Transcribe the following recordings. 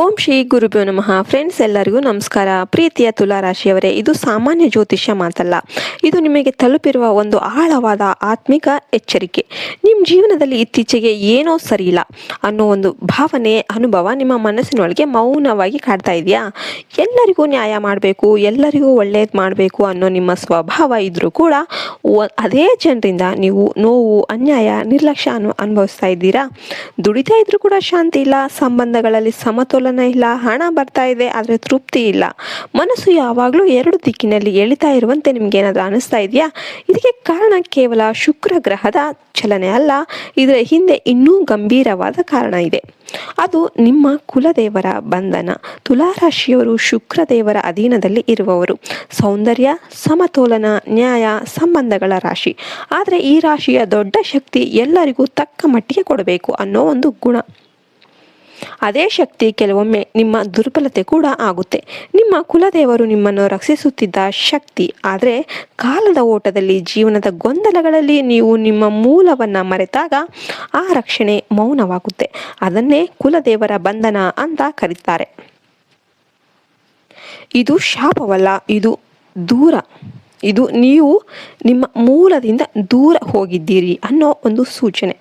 ಓಂ ಶ್ರೀ ಗುರುಭ್ಯೋ ನಮಃ. ಫ್ರೆಂಡ್ಸ್, ಎಲ್ಲರಿಗೂ ನಮಸ್ಕಾರ. ಪ್ರೀತಿಯ ತುಲಾ ರಾಶಿಯವರೇ, ಇದು ಸಾಮಾನ್ಯ ಜ್ಯೋತಿಷ್ಯ ಮಾತಲ್ಲ. ಇದು ನಿಮಗೆ ತಲುಪಿರುವ ಒಂದು ಆಳವಾದ ಆತ್ಮಿಕ ಎಚ್ಚರಿಕೆ. ನಿಮ್ಮ ಜೀವನದಲ್ಲಿ ಇತ್ತೀಚೆಗೆ ಏನೋ ಸರಿಯಿಲ್ಲ ಅನ್ನೋ ಒಂದು ಭಾವನೆ, ಅನುಭವ ನಿಮ್ಮ ಮನಸ್ಸಿನೊಳಗೆ ಮೌನವಾಗಿ ಕಾಡ್ತಾ ಇದೆಯಾ? ಎಲ್ಲರಿಗೂ ನ್ಯಾಯ ಮಾಡಬೇಕು, ಎಲ್ಲರಿಗೂ ಒಳ್ಳೇದು ಮಾಡಬೇಕು ಅನ್ನೋ ನಿಮ್ಮ ಸ್ವಭಾವ ಇದ್ರೂ ಕೂಡ ಅದೇ ಜನರಿಂದ ನೀವು ನೋವು, ಅನ್ಯಾಯ, ನಿರ್ಲಕ್ಷ್ಯ ಅನುಭವಿಸ್ತಾ ಇದ್ದೀರಾ? ದುಡಿತಾ ಇದ್ರೂ ಕೂಡ ಶಾಂತಿ ಇಲ್ಲ, ಸಂಬಂಧಗಳಲ್ಲಿ ಸಮತೋಲನ ಇಲ್ಲ, ಹಣ ಬರ್ತಾ ಇದೆ ಆದರೆ ತೃಪ್ತಿ ಇಲ್ಲ, ಮನಸ್ಸು ಯಾವಾಗಲೂ ಎರಡು ದಿಕ್ಕಿನಲ್ಲಿ ಎಳಿತಾ ಇರುವಂತೆ ನಿಮ್ಗೆ ಏನಾದರೂ ಅನಿಸ್ತಾ ಇದೆಯಾ? ಇದಕ್ಕೆ ಕಾರಣ ಕೇವಲ ಶುಕ್ರ ಗ್ರಹದ ಚಲನೆ ಅಲ್ಲ, ಇದರ ಹಿಂದೆ ಇನ್ನೂ ಗಂಭೀರವಾದ ಕಾರಣ ಇದೆ. ಅದು ನಿಮ್ಮ ಕುಲದೇವರ ಬಂಧನ. ತುಲಾರಾಶಿಯವರು ಶುಕ್ರ ದೇವರ ಅಧೀನದಲ್ಲಿ ಇರುವವರು. ಸೌಂದರ್ಯ, ಸಮತೋಲನ, ನ್ಯಾಯ, ಸಂಬಂಧಗಳ ರಾಶಿ. ಆದರೆ ಈ ರಾಶಿಯ ದೊಡ್ಡ ಶಕ್ತಿ ಎಲ್ಲರಿಗೂ ತಕ್ಕ ಮಟ್ಟಿಗೆ ಕೊಡಬೇಕು ಅನ್ನೋ ಒಂದು ಗುಣ. ಅದೇ ಶಕ್ತಿ ಕೆಲವೊಮ್ಮೆ ನಿಮ್ಮ ದುರ್ಬಲತೆ ಕೂಡ ಆಗುತ್ತೆ. ನಿಮ್ಮ ಕುಲದೇವರು ನಿಮ್ಮನ್ನು ರಕ್ಷಿಸುತ್ತಿದ್ದ ಶಕ್ತಿ, ಆದರೆ ಕಾಲದ ಓಟದಲ್ಲಿ, ಜೀವನದ ಗೊಂದಲಗಳಲ್ಲಿ ನೀವು ನಿಮ್ಮ ಮೂಲವನ್ನು ಮರೆತಾಗ ಆ ರಕ್ಷಣೆ ಮೌನವಾಗುತ್ತೆ. ಅದನ್ನೇ ಕುಲದೇವರ ಬಂಧನ ಅಂತ ಕರೀತಾರೆ. ಇದು ಶಾಪವಲ್ಲ, ಇದು ದೂರ. ಇದು ನೀವು ನಿಮ್ಮ ಮೂಲದಿಂದ ದೂರ ಹೋಗಿದ್ದೀರಿ ಅನ್ನೋ ಒಂದು ಸೂಚನೆ.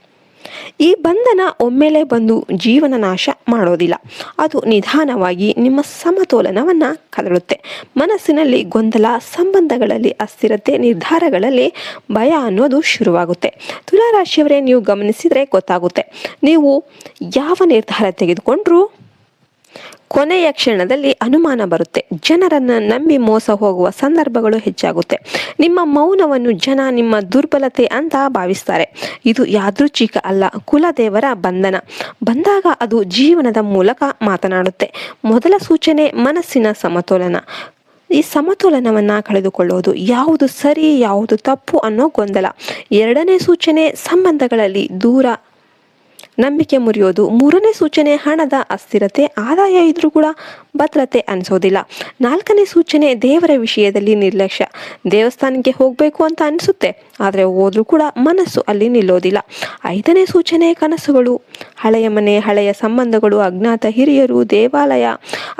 ಈ ಬಂಧನ ಒಮ್ಮೆಲೆ ಬಂದು ಜೀವನ ನಾಶ ಮಾಡೋದಿಲ್ಲ. ಅದು ನಿಧಾನವಾಗಿ ನಿಮ್ಮ ಸಮತೋಲನವನ್ನು ಕದಡುತ್ತೆ. ಮನಸ್ಸಿನಲ್ಲಿ ಗೊಂದಲ, ಸಂಬಂಧಗಳಲ್ಲಿ ಅಸ್ಥಿರತೆ, ನಿರ್ಧಾರಗಳಲ್ಲಿ ಭಯ ಅನ್ನೋದು ಶುರುವಾಗುತ್ತೆ. ತುಲಾರಾಶಿಯವರೇ, ನೀವು ಗಮನಿಸಿದರೆ ಗೊತ್ತಾಗುತ್ತೆ. ನೀವು ಯಾವ ನಿರ್ಧಾರ ತೆಗೆದುಕೊಂಡ್ರೂ ಕೊನೆಯ ಕ್ಷಣದಲ್ಲಿ ಅನುಮಾನ ಬರುತ್ತೆ. ಜನರನ್ನು ನಂಬಿ ಮೋಸ ಹೋಗುವ ಸಂದರ್ಭಗಳು ಹೆಚ್ಚಾಗುತ್ತೆ. ನಿಮ್ಮ ಮೌನವನ್ನು ಜನ ನಿಮ್ಮ ದುರ್ಬಲತೆ ಅಂತ ಭಾವಿಸ್ತಾರೆ. ಇದು ಯಾದೃಚ್ಛಿಕ ಅಲ್ಲ, ಕುಲದೇವರ ಬಂಧನ. ಬಂದಾಗ ಅದು ಜೀವನದ ಮೂಲಕ ಮಾತನಾಡುತ್ತೆ. ಮೊದಲ ಸೂಚನೆ ಮನಸ್ಸಿನ ಸಮತೋಲನ. ಈ ಸಮತೋಲನವನ್ನು ಕಳೆದುಕೊಳ್ಳೋದು, ಯಾವುದು ಸರಿ ಯಾವುದು ತಪ್ಪು ಅನ್ನೋ ಗೊಂದಲ. ಎರಡನೇ ಸೂಚನೆ ಸಂಬಂಧಗಳಲ್ಲಿ ದೂರ, ನಂಬಿಕೆ ಮುರಿಯೋದು. ಮೂರನೇ ಸೂಚನೆ ಹಣದ ಅಸ್ಥಿರತೆ, ಆದಾಯ ಇದ್ರೂ ಕೂಡ ಭದ್ರತೆ ಅನಿಸೋದಿಲ್ಲ. ನಾಲ್ಕನೇ ಸೂಚನೆ ದೇವರ ವಿಷಯದಲ್ಲಿ ನಿರ್ಲಕ್ಷ್ಯ. ದೇವಸ್ಥಾನಕ್ಕೆ ಹೋಗಬೇಕು ಅಂತ ಅನಿಸುತ್ತೆ, ಆದರೆ ಹೋದ್ರೂ ಕೂಡ ಮನಸ್ಸು ಅಲ್ಲಿ ನಿಲ್ಲೋದಿಲ್ಲ. ಐದನೇ ಸೂಚನೆ ಕನಸುಗಳು, ಹಳೆಯ ಮನೆ, ಹಳೆಯ ಸಂಬಂಧಗಳು, ಅಜ್ಞಾತ ಹಿರಿಯರು, ದೇವಾಲಯ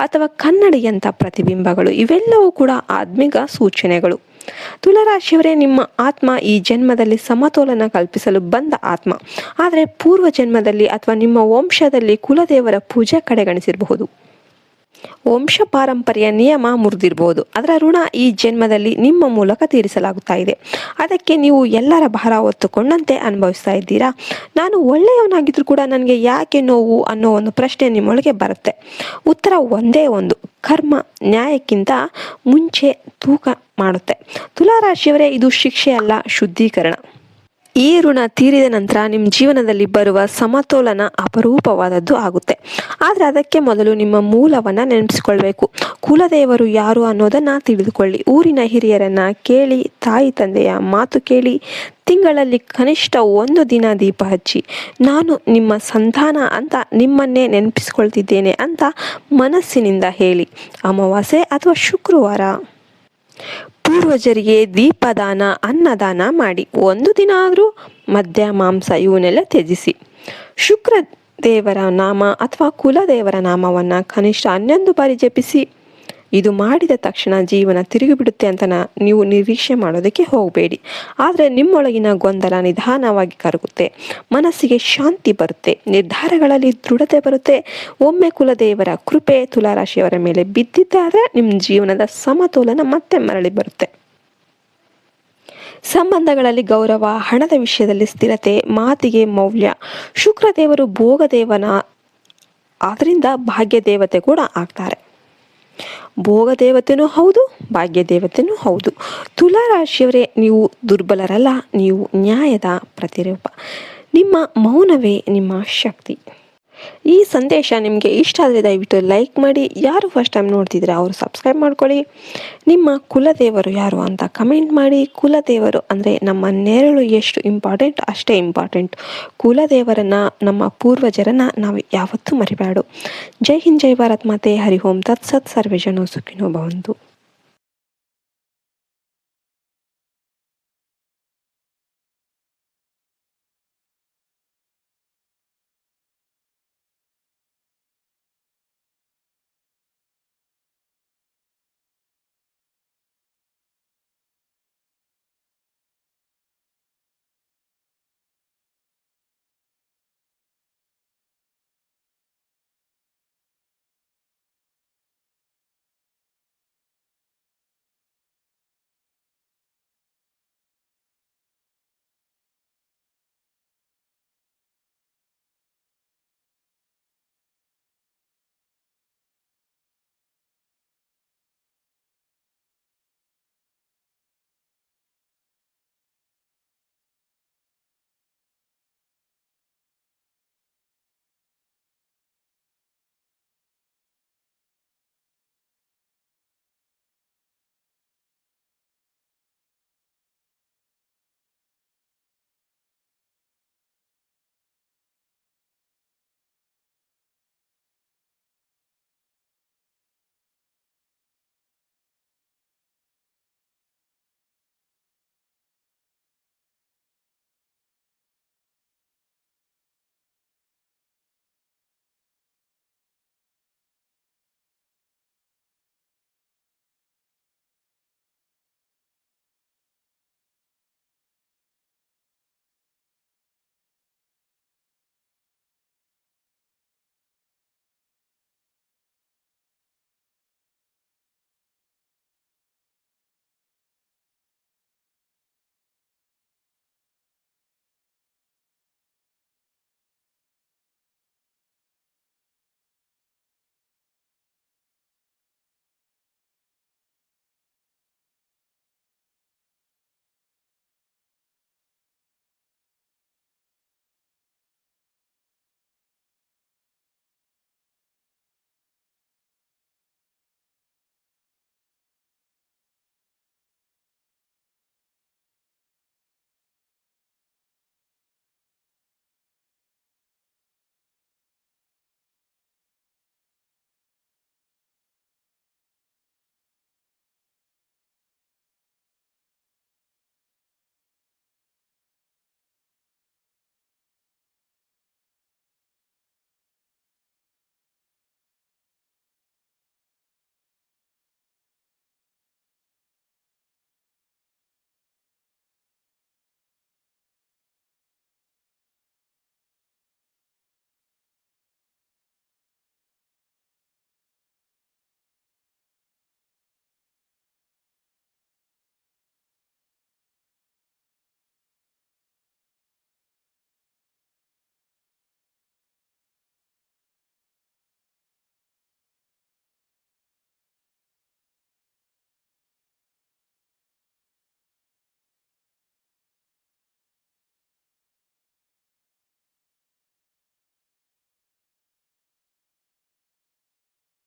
ಅಥವಾ ಕನ್ನಡಿಯಂಥ ಪ್ರತಿಬಿಂಬಗಳು. ಇವೆಲ್ಲವೂ ಕೂಡ ಆತ್ಮಿಕ ಸೂಚನೆಗಳು. ತುಲಾರಾಶಿಯವರೇ, ನಿಮ್ಮ ಆತ್ಮ ಈ ಜನ್ಮದಲ್ಲಿ ಸಮತೋಲನ ಕಲ್ಪಿಸಲು ಬಂದ ಆತ್ಮ. ಆದರೆ ಪೂರ್ವ ಜನ್ಮದಲ್ಲಿ ಅಥವಾ ನಿಮ್ಮ ವಂಶದಲ್ಲಿ ಕುಲದೇವರ ಪೂಜೆ ಕಡೆಗಣಿಸಿರಬಹುದು. ವಂಶ ಪಾರಂಪರ್ಯ ನಿಯಮ ಮುರಿದಿರಬಹುದು. ಅದರ ಋಣ ಈ ಜನ್ಮದಲ್ಲಿ ನಿಮ್ಮ ಮೂಲಕ ತೀರಿಸಲಾಗುತ್ತಾ ಇದೆ. ಅದಕ್ಕೆ ನೀವು ಎಲ್ಲರ ಭಾರ ಹೊತ್ತುಕೊಂಡಂತೆ ಅನುಭವಿಸ್ತಾ ಇದ್ದೀರಾ. ನಾನು ಒಳ್ಳೆಯವನಾಗಿದ್ರು ಕೂಡ ನನಗೆ ಯಾಕೆ ನೋವು ಅನ್ನೋ ಒಂದು ಪ್ರಶ್ನೆ ನಿಮ್ಮೊಳಗೆ ಬರುತ್ತೆ. ಉತ್ತರ ಒಂದೇ ಒಂದು: ಕರ್ಮ ನ್ಯಾಯಕ್ಕಿಂತ ಮುಂಚೆ ತೂಕ ಮಾಡುತ್ತೆ. ತುಲಾರಾಶಿಯವರೇ, ಇದು ಶಿಕ್ಷೆ ಅಲ್ಲ, ಶುದ್ಧೀಕರಣ. ಈ ಋಣ ತೀರಿದ ನಂತರ ನಿಮ್ಮ ಜೀವನದಲ್ಲಿ ಬರುವ ಸಮತೋಲನ ಅಪರೂಪವಾದದ್ದು ಆಗುತ್ತೆ. ಆದರೆ ಅದಕ್ಕೆ ಮೊದಲು ನಿಮ್ಮ ಮೂಲವನ್ನು ನೆನಪಿಸಿಕೊಳ್ಬೇಕು. ಕುಲದೇವರು ಯಾರು ಅನ್ನೋದನ್ನು ತಿಳಿದುಕೊಳ್ಳಿ. ಊರಿನ ಹಿರಿಯರನ್ನು ಕೇಳಿ, ತಾಯಿ ತಂದೆಯ ಮಾತು ಕೇಳಿ, ತಿಂಗಳಲ್ಲಿ ಕನಿಷ್ಠ 1 ದಿನ ದೀಪ ಹಚ್ಚಿ, ನಾನು ನಿಮ್ಮ ಸಂತಾನ ಅಂತ ನಿಮ್ಮನ್ನೇ ನೆನಪಿಸ್ಕೊಳ್ತಿದ್ದೇನೆ ಅಂತ ಮನಸ್ಸಿನಿಂದ ಹೇಳಿ. ಅಮಾವಾಸ್ಯೆ ಅಥವಾ ಶುಕ್ರವಾರ ಪೂರ್ವಜರಿಗೆ ದೀಪದಾನ, ಅನ್ನದಾನ ಮಾಡಿ. 1 ದಿನ ಆದರೂ ಮದ್ಯ, ಮಾಂಸ ಇವನ್ನೆಲ್ಲ ತ್ಯಜಿಸಿ. ಶುಕ್ರ ದೇವರ ನಾಮ ಅಥವಾ ಕುಲದೇವರ ನಾಮವನ್ನು ಕನಿಷ್ಠ 11 ಬಾರಿ ಜಪಿಸಿ. ಇದು ಮಾಡಿದ ತಕ್ಷಣ ಜೀವನ ತಿರುಗಿಬಿಡುತ್ತೆ ಅಂತ ನೀವು ನಿರೀಕ್ಷೆ ಮಾಡೋದಕ್ಕೆ ಹೋಗಬೇಡಿ. ಆದರೆ ನಿಮ್ಮೊಳಗಿನ ಗೊಂದಲ ನಿಧಾನವಾಗಿ ಕರಗುತ್ತೆ, ಮನಸ್ಸಿಗೆ ಶಾಂತಿ ಬರುತ್ತೆ, ನಿರ್ಧಾರಗಳಲ್ಲಿ ದೃಢತೆ ಬರುತ್ತೆ. ಒಮ್ಮೆ ಕುಲದೇವರ ಕೃಪೆ ತುಲಾರಾಶಿಯವರ ಮೇಲೆ ಬಿದ್ದಿದ್ದಾದರೆ ನಿಮ್ಮ ಜೀವನದ ಸಮತೋಲನ ಮತ್ತೆ ಮರಳಿ ಬರುತ್ತೆ. ಸಂಬಂಧಗಳಲ್ಲಿ ಗೌರವ, ಹಣದ ವಿಷಯದಲ್ಲಿ ಸ್ಥಿರತೆ, ಮಾತಿಗೆ ಮೌಲ್ಯ. ಶುಕ್ರದೇವರು ಭೋಗದೇವನ, ಆದ್ದರಿಂದ ಭಾಗ್ಯ ದೇವತೆ ಕೂಡ ಆಗ್ತಾರೆ. ಭೋಗ ದೇವತೆನೂ ಹೌದು, ಭಾಗ್ಯ ದೇವತೆನೂ ಹೌದು. ತುಲಾರಾಶಿಯವರೇ, ನೀವು ದುರ್ಬಲರಲ್ಲ, ನೀವು ನ್ಯಾಯದ ಪ್ರತಿರೂಪ. ನಿಮ್ಮ ಮೌನವೇ ನಿಮ್ಮ ಶಕ್ತಿ. ಈ ಸಂದೇಶ ನಿಮಗೆ ಇಷ್ಟ ಆದರೆ ದಯವಿಟ್ಟು ಲೈಕ್ ಮಾಡಿ. ಯಾರು ಫಸ್ಟ್ ಟೈಮ್ ನೋಡ್ತಿದ್ರೆ ಅವರು ಸಬ್ಸ್ಕ್ರೈಬ್ ಮಾಡ್ಕೊಳ್ಳಿ. ನಿಮ್ಮ ಕುಲದೇವರು ಯಾರು ಅಂತ ಕಮೆಂಟ್ ಮಾಡಿ. ಕುಲದೇವರು ಅಂದರೆ ನಮ್ಮ ನೆರಳು ಎಷ್ಟು ಇಂಪಾರ್ಟೆಂಟ್ ಅಷ್ಟೇ ಇಂಪಾರ್ಟೆಂಟ್. ಕುಲದೇವರನ್ನು, ನಮ್ಮ ಪೂರ್ವಜರನ್ನು ನಾವು ಯಾವತ್ತೂ ಮರಿಬೇಡ. ಜೈ ಹಿಂದ್, ಜೈ ಭಾರತ್ ಮಾತೆ. ಹರಿ ಓಂ ತತ್ಸತ್. ಸರ್ವೇ ಜನೋ ಸುಖಿನೋ ಭವಂತು.